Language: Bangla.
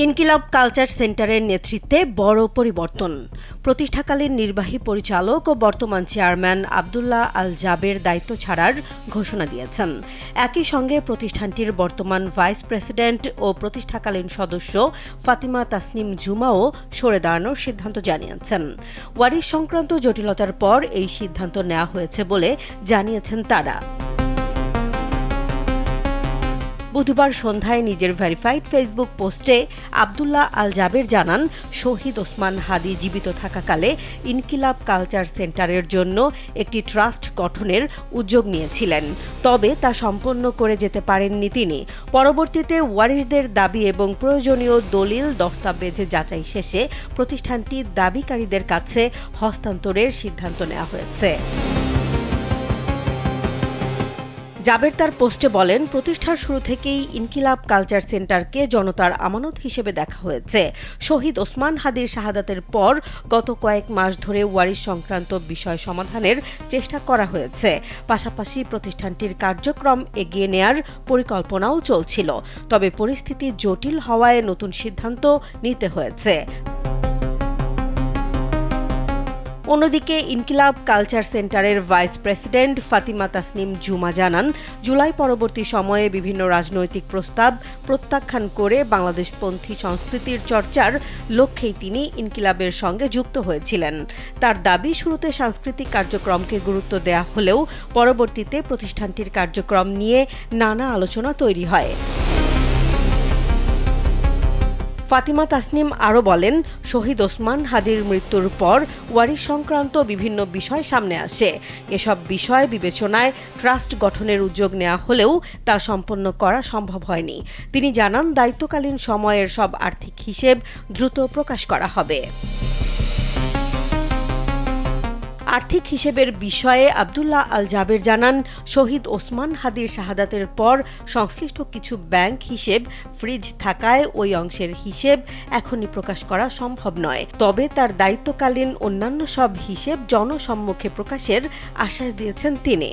ইনকিলাব কালচার সেন্টারের নেতৃত্বে বড় পরিবর্তন। প্রতিষ্ঠাকালীন নির্বাহী পরিচালক ও বর্তমান চেয়ারম্যান আব্দুল্লাহ আল জাবের দায়িত্ব ছাড়ার ঘোষণা দিয়েছেন। একই সঙ্গে প্রতিষ্ঠানটির বর্তমান ভাইস প্রেসিডেন্ট ও প্রতিষ্ঠাকালীন সদস্য ফাতিমা তাসনিম জুমাও সরে দাঁড়ানোর সিদ্ধান্ত জানিয়েছেন। ওয়ারিশ সংক্রান্ত জটিলতার পর এই সিদ্ধান্ত নেওয়া হয়েছে বলে জানিয়েছেন তারা। বুধবার সন্ধ্যায় নিজের ভেরিফাইড ফেসবুক পোস্টে আব্দুল্লাহ আল জাবের জানান, শহীদ ওসমান হাদি জীবিত থাকাকালে ইনকিলাব কালচার সেন্টারের জন্য একটি ট্রাস্ট গঠনের উদ্যোগ নিয়েছিলেন, তবে তা সম্পন্ন করে যেতে পারেননি তিনি। পরবর্তীতে ওয়ারিশদের দাবি এবং প্রয়োজনীয় দলিল দস্তাবেজ যাচাই শেষে প্রতিষ্ঠানটি দাবিকারীদের কাছে হস্তান্তরের সিদ্ধান্ত নেওয়া হয়েছে। জাবের তার পোস্টে বলেন, প্রতিষ্ঠার শুরু থেকেই ইনকিলাব কালচার সেন্টারকে জনতার আমানত হিসেবে দেখা হয়েছে। শহীদ ওসমান হাদির শাহাদাতের পর গত কয়েক মাস ধরে ওয়ারিশ সংক্রান্ত বিষয় সমাধানের চেষ্টা করা হয়েছে। পাশাপাশি প্রতিষ্ঠানটির কার্যক্রম এগিয়ে নেয়ার পরিকল্পনাও চলছিল, তবে পরিস্থিতি জটিল হওয়ায় নতুন সিদ্ধান্ত নিতে হয়েছে। অন্যদিকে ইনকিলাব কালচার সেন্টারের ভাইস প্রেসিডেন্ট ফাতিমা তাসনিম জুমা জানান, জুলাই পরবর্তী সময়ে বিভিন্ন রাজনৈতিক প্রস্তাব প্রত্যাখ্যান করে বাংলাদেশপন্থী সংস্কৃতির চর্চার লক্ষ্যেই তিনি ইনকিলাবের সঙ্গে যুক্ত হয়েছিলেন। তার দাবি, শুরুতে সাংস্কৃতিক কার্যক্রমকে গুরুত্ব দেয়া হলেও পরবর্তীতে প্রতিষ্ঠানটির কার্যক্রম নিয়ে নানা আলোচনা তৈরি হয়। ফাতিমা তাসনিম আরও বলেন, শহীদ ওসমান হাদির মৃত্যুর পর ওয়ারিশ সংক্রান্ত বিভিন্ন বিষয় সামনে আসে। এসব বিষয় বিবেচনায় ট্রাস্ট গঠনের উদ্যোগ নেওয়া হলেও তা সম্পন্ন করা সম্ভব হয়নি। তিনি জানান, দায়িত্বকালীন সময়ের সব আর্থিক হিসেব দ্রুত প্রকাশ করা হবে। আর্থিক হিসেবের বিষয়ে আব্দুল্লাহ আল জাবের জানান, শহীদ ওসমান হাদির শাহাদাতের পর সংশ্লিষ্ট কিছু ব্যাংক হিসেব ফ্রিজ থাকায় ওই অংশের হিসেব এখনই প্রকাশ করা সম্ভব নয়। তবে তার দায়িত্বকালীন অন্যান্য সব হিসেব জনসম্মুখে প্রকাশের আশ্বাস দিয়েছেন তিনি।